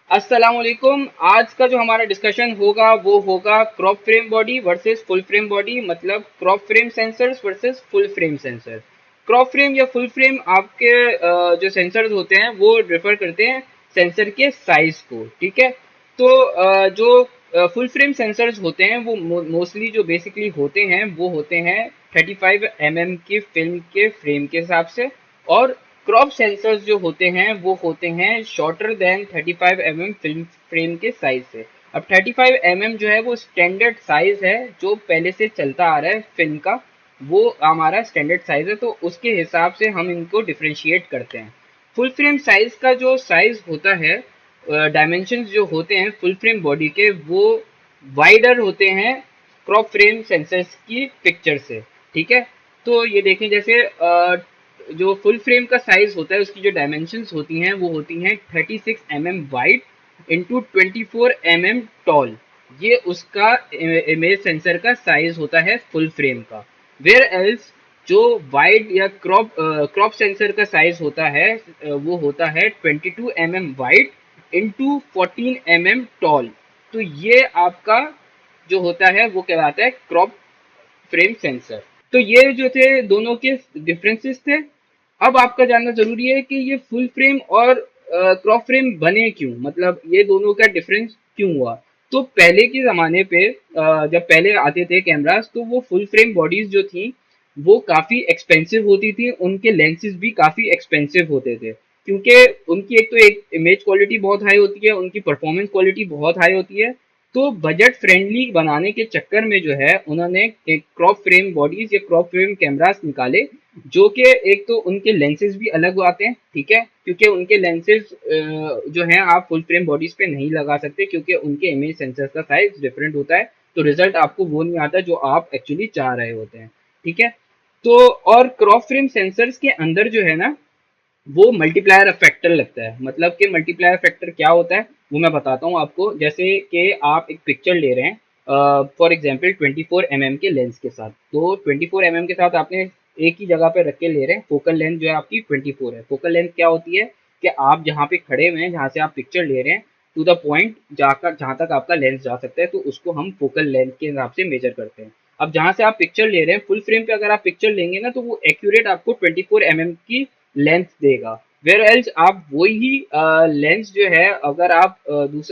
अस्सलामुअलैकुम। आज का जो हमारा डिस्कशन होगा वो होगा crop frame body versus full frame body, मतलब crop frame sensors versus full frame sensor. Crop frame या फुल फ्रेम आपके जो सेंसर्स होते हैं वो रेफर करते हैं सेंसर के साइज को, ठीक है। तो जो फुल फ्रेम सेंसर्स होते हैं वो मोस्टली जो बेसिकली होते हैं वो होते हैं 35 mm की फिल्म के फ्रेम के हिसाब से, और क्रॉप सेंसर्स जो होते हैं वो होते हैं shorter than 35 mm film frame के साइज से। अब 35 mm जो है वो स्टैंडर्ड साइज है जो पहले से चलता आ रहा है फिल्म का, वो हमारा स्टैंडर्ड साइज है, तो उसके हिसाब से हम इनको डिफ्रेंशिएट करते हैं। फुल फ्रेम साइज का जो साइज होता है, डायमेंशंस जो होते हैं फुल फ्रेम बॉडी के, वो वाइडर होते हैं क्रॉप फ्रेम सेंसर्स की पिक्चर से, ठीक है। तो ये देखें, जैसे जो फुल फ्रेम का साइज होता है उसकी जो डायमेंशंस होती हैं वो होती हैं 36 mm wide into 24 mm tall. ये उसका इमेज सेंसर का साइज होता है फुल फ्रेम का। वेयर एल्स जो वाइड या क्रॉप सेंसर का साइज होता है वो होता है 22 mm wide into 14 mm tall. तो ये आपका जो होता है वो कहलाता है क्रॉप फ्रेम सेंसर। तो ये जो थे दोनों के डिफरेंसेस थे। अब आपका जानना जरूरी है कि ये फुल फ्रेम और क्रॉप फ्रेम बने क्यों, मतलब ये दोनों का डिफरेंस क्यों हुआ। तो पहले के ज़माने पे जब पहले आते थे कैमरास, तो वो फुल फ्रेम बॉडीज जो थी वो काफ़ी एक्सपेंसिव होती थी, उनके लेंसेज भी काफ़ी एक्सपेंसिव होते थे, क्योंकि उनकी एक तो एक इमेज क्वालिटी बहुत हाई होती है, उनकी परफॉर्मेंस क्वालिटी बहुत हाई होती है। तो बजट फ्रेंडली बनाने के चक्कर में जो है उन्होंने एक क्रॉप फ्रेम बॉडीज या क्रॉप फ्रेम कैमरास निकाले, जो कि एक तो उनके लेंसेज भी अलग आते हैं, ठीक है, क्योंकि उनके लेंसेज जो हैं आप फुल फ्रेम बॉडीज पे नहीं लगा सकते, क्योंकि उनके इमेज सेंसर का साइज डिफरेंट होता है, तो रिजल्ट आपको वो नहीं आता जो आप एक्चुअली चाह रहे होते हैं, ठीक है। तो और क्रॉप फ्रेम सेंसर्स के अंदर जो है ना, वो मल्टीप्लायर फैक्टर लगता है। मतलब कि मल्टीप्लायर फैक्टर क्या होता है वो मैं बताता हूँ आपको। जैसे कि आप एक पिक्चर ले रहे हैं फॉर एग्जांपल 24 mm के लेंस के साथ, तो 24 mm के साथ आपने एक ही जगह पे रख के ले रहे हैं, फोकल लेंथ जो है आपकी 24 है। फोकल लेंथ क्या होती है कि आप जहाँ पे खड़े हुए हैं, जहाँ से आप पिक्चर ले रहे हैं, टू द पॉइंट जाकर जहाँ तक आपका लेंस जा सकता है, तो उसको हम फोकल लेंथ के हिसाब से मेजर करते हैं। अब जहाँ से आप पिक्चर ले रहे हैं फुल फ्रेम पे अगर आप पिक्चर लेंगे ना, तो वो एक्यूरेट आपको 24 mm की लेंथ देगा। वेयर एल्स आप वही लेंस जो है अगर आप उस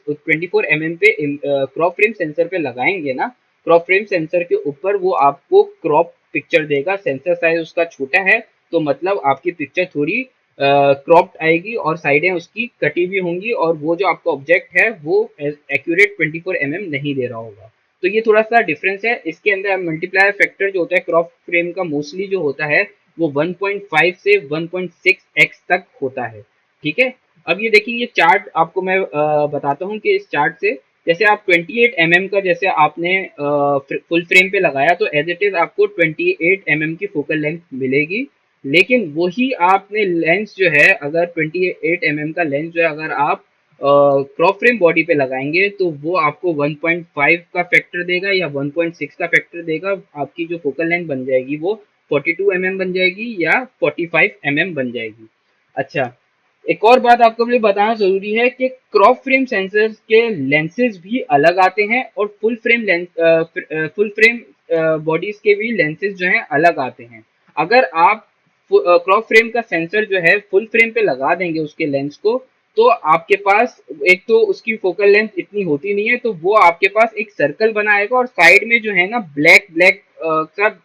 24 mm पे क्रॉप फ्रेम सेंसर पे लगाएंगे ना, क्रॉप फ्रेम सेंसर के ऊपर वो आपको क्रॉप पिक्चर देगा। सेंसर साइज उसका छोटा है, तो मतलब आपकी पिक्चर थोड़ी क्रॉप्ड आएगी और साइडें उसकी कटी हुई होंगी, और वो जो आपका ऑब्जेक्ट है वो एक्यूरेट 24 mm नहीं दे रहा होगा। तो ये थोड़ा सा डिफरेंस है। इसके अंदर मल्टीप्लायर फैक्टर जो होता है क्रॉप फ्रेम का मोस्टली जो होता है वो 1.5 से 1.6x तक होता है, ठीक है। अब ये देखिए, ये चार्ट आपको मैं बताता हूँ कि इस चार्ट से, जैसे आप 28 mm का जैसे आपने फुल फ्रेम पे लगाया, तो एज इट इज आपको 28 mm की फोकल लेंथ मिलेगी। लेकिन वही आपने लेंस जो है, अगर 28 mm का लेंस जो है अगर आप क्रॉप फ्रेम बॉडी पे लगाएंगे, तो वो आपको 1.5 का फैक्टर देगा या 1.6 का फैक्टर देगा। आपकी जो फोकल लेंथ बन जाएगी वो 42 mm बन जाएगी या 45 mm बन जाएगी। अच्छा, एक और बात आपको मुझे बताना जरूरी है कि क्रॉप फ्रेम सेंसर्स के लेंसेज भी अलग आते हैं, और फुल फ्रेम बॉडीज के भी लेंसेज जो हैं अलग आते हैं। अगर आप क्रॉप फ्रेम का सेंसर जो है फुल फ्रेम पे लगा देंगे उसके लेंस को, तो आपके पास एक तो उसकी फोकल लेंथ इतनी होती नहीं है, तो वो आपके पास एक सर्कल बनाएगा, और साइड में जो है ना ब्लैक ब्लैक सब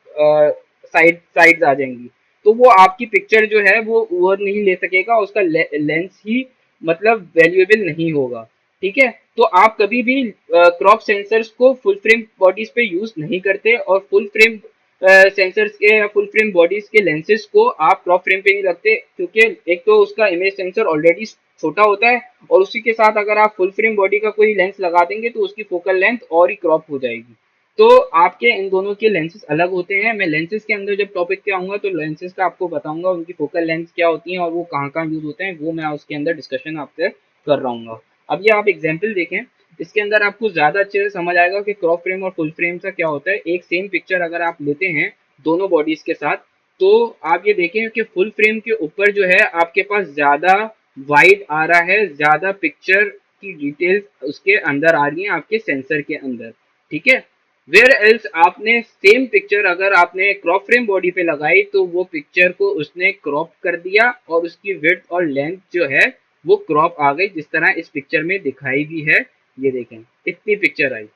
साइड्स आ जाएंगी। तो वो आपकी पिक्चर जो है वो ओवर नहीं ले सकेगा, उसका लेंस ही मतलब वैल्यूएबल नहीं होगा, ठीक है। तो आप कभी भी क्रॉप सेंसर्स को फुल फ्रेम बॉडीज पे यूज नहीं करते, और फुल फ्रेम सेंसर्स के या फुल फ्रेम बॉडीज के लेंसेज को आप क्रॉप फ्रेम पे नहीं रखते, क्योंकि एक तो उसका इमेज सेंसर ऑलरेडी छोटा होता है, और उसी के साथ अगर आप फुल फ्रेम बॉडी का कोई लेंस लगा देंगे तो उसकी फोकल लेंथ और ही क्रॉप हो जाएगी। तो आपके इन दोनों के लेंसेज अलग होते हैं। मैं लेंसेज के अंदर जब टॉपिक पे आऊंगा तो लेंसेज का आपको बताऊंगा, उनकी फोकल लेंथ क्या होती हैं और वो कहाँ कहाँ यूज होते हैं, वो मैं उसके अंदर डिस्कशन आपसे कर रहा हूँ। अब ये आप एग्जाम्पल देखें, इसके अंदर आपको ज्यादा अच्छे से समझ आएगा कि क्रॉप फ्रेम और फुल फ्रेम का क्या होता है। एक सेम पिक्चर अगर आप लेते हैं दोनों बॉडीज के साथ, तो आप ये देखें कि फुल फ्रेम के ऊपर जो है आपके पास ज्यादा वाइड आ रहा है, ज्यादा पिक्चर की डिटेल्स उसके अंदर आ रही है आपके सेंसर के अंदर, ठीक है। वेयर एल्स आपने सेम पिक्चर अगर आपने क्रॉप फ्रेम बॉडी पे लगाई तो वो पिक्चर को उसने क्रॉप कर दिया और उसकी विड्थ और लेंथ जो है वो क्रॉप आ गई, जिस तरह इस पिक्चर में दिखाई भी है। ये देखें इतनी पिक्चर आई,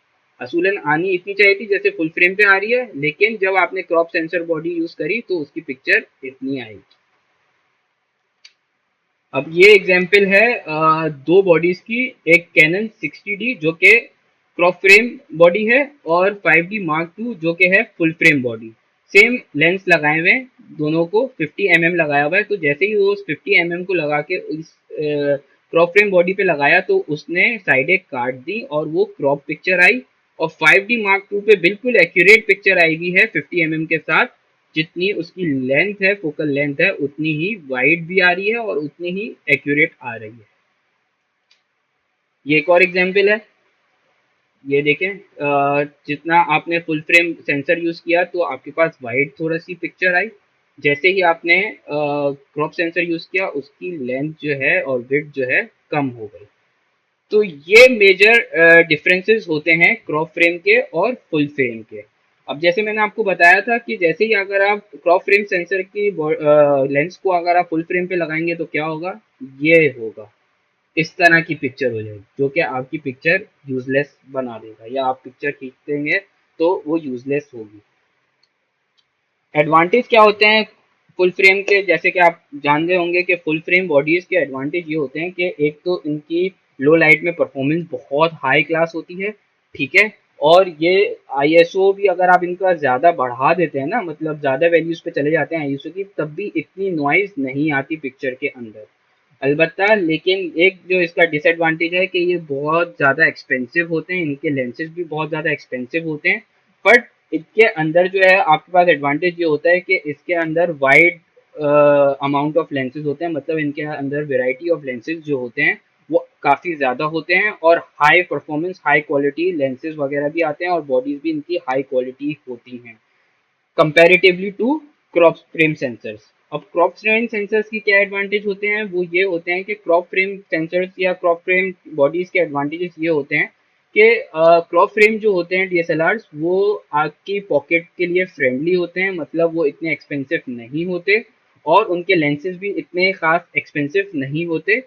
असूलन आनी इतनी चाहिए थी जैसे फुल फ्रेम पे आ रही है, लेकिन जब आपने क्रॉप सेंसर बॉडी यूज करी तो उसकी पिक्चर इतनी आई। अब ये एग्जाम्पल है दो बॉडीज की, एक कैनन 60D जो कि क्रॉप फ्रेम बॉडी है और 5D Mark II जो कि है full frame body. Same lens लगाए हुए हैं, दोनों को 50 mm लगाया हुआ है। तो जैसे ही वो 50 mm को लगा के इस क्रॉप फ्रेम बॉडी पे लगाया तो उसने साइडें काट दी और वो क्रॉप पिक्चर आई। और 5D Mark II पे बिल्कुल एक्यूरेट पिक्चर आई हुई है 50 mm के साथ, जितनी उसकी लेंथ है, फोकल लेंथ है, उतनी ही वाइड भी आ रही है और उतनी ही एक्यूरेट आ रही है। ये एक और एग्जांपल है, ये देखें जितना आपने फुल फ्रेम सेंसर यूज किया तो आपके पास वाइड थोड़ा सी पिक्चर आई, जैसे ही आपने क्रॉप सेंसर यूज किया उसकी लेंथ जो है और विड्थ जो है कम हो गई। तो ये मेजर डिफरेंसेस होते हैं क्रॉप फ्रेम के और फुल फ्रेम के। अब जैसे मैंने आपको बताया था कि जैसे ही अगर आप क्रॉप फ्रेम सेंसर की लेंस को अगर आप फुल फ्रेम पे लगाएंगे तो क्या होगा, ये होगा, इस तरह की पिक्चर हो जाएगी जो कि आपकी पिक्चर यूजलेस बना देगा, या आप पिक्चर खींचते तो वो यूजलेस होगी। एडवांटेज क्या होते हैं फुल फ्रेम के, जैसे कि आप जानते होंगे कि फुल फ्रेम बॉडीज के एडवांटेज ये होते हैं कि एक तो इनकी लो लाइट में परफॉर्मेंस बहुत हाई क्लास होती है, ठीक है। और ये आईएसओ भी अगर आप इनका ज़्यादा बढ़ा देते हैं ना, मतलब ज़्यादा वैल्यूज़ पे चले जाते हैं आईएसओ की, तब भी इतनी नॉइज नहीं आती पिक्चर के अंदर। अलबत्ता लेकिन एक जो इसका डिसएडवांटेज है कि ये बहुत ज़्यादा एक्सपेंसिव होते हैं, इनके लेंसेज भी बहुत ज़्यादा एक्सपेंसिव होते हैं। बट इसके अंदर जो है आपके पास एडवांटेज ये होता है कि इसके अंदर वाइड अमाउंट ऑफ लेंसेज होते हैं, मतलब इनके अंदर वेराइटी ऑफ लेंसेज जो होते हैं वो काफ़ी ज़्यादा होते हैं और high performance high quality lenses वगैरह भी आते हैं और बॉडीज़ भी इनकी हाई क्वालिटी होती हैं comparatively to crop frame sensors. अब क्रॉप फ्रेम सेंसर्स की क्या एडवांटेज होते हैं, वो ये होते हैं कि क्रॉप फ्रेम सेंसर्स या क्रॉप फ्रेम बॉडीज के एडवांटेजेस ये होते हैं कि क्रॉप फ्रेम जो होते हैं डीएसएलआर वो आपकी पॉकेट के लिए फ्रेंडली होते हैं, मतलब वो इतने एक्सपेंसिव नहीं होते और उनके लेंसेज भी इतने खास एक्सपेंसिव नहीं होते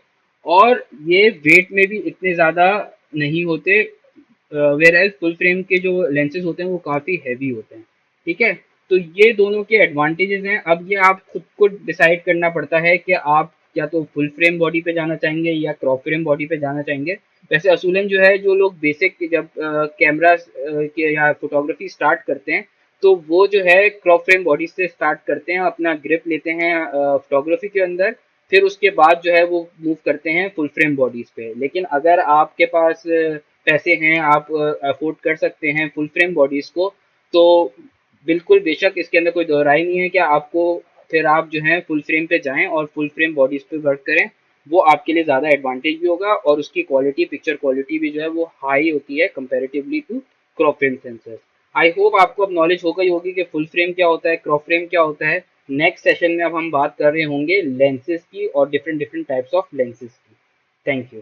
और ये वेट में भी इतने ज़्यादा नहीं होते, वेयर एज फुल फ्रेम के जो लेंसेज होते हैं वो काफ़ी हैवी होते हैं, ठीक है। तो ये दोनों के एडवांटेजेस हैं। अब ये आप खुद को डिसाइड करना पड़ता है कि आप या तो फुल फ्रेम बॉडी पे जाना चाहेंगे या क्रॉप फ्रेम बॉडी पे जाना चाहेंगे। वैसे असूलन जो है जो लोग बेसिक जब कैमरा के या फोटोग्राफी स्टार्ट करते हैं तो वो जो है क्रॉप फ्रेम बॉडी से स्टार्ट करते हैं, अपना ग्रिप लेते हैं फोटोग्राफी के अंदर, फिर उसके बाद जो है वो मूव करते हैं फुल फ्रेम बॉडीज पे। लेकिन अगर आपके पास पैसे हैं, आप अफोर्ड कर सकते हैं फुल फ्रेम बॉडीज को, तो बिल्कुल बेशक इसके अंदर कोई दोहराई नहीं है कि आपको फिर आप जो है फुल फ्रेम पे जाएं और फुल फ्रेम बॉडीज पे वर्क करें, वो आपके लिए ज़्यादा एडवांटेज भी होगा और उसकी क्वालिटी पिक्चर क्वालिटी भी जो है वो हाई होती है comparatively to crop frame sensor. I hope आपको अब नॉलेज हो गई होगी कि फुल फ्रेम क्या होता है, क्रॉप फ्रेम क्या होता है। नेक्स्ट सेशन में अब हम बात कर रहे होंगे लेंसेज की और different different types of lenses की। Thank you.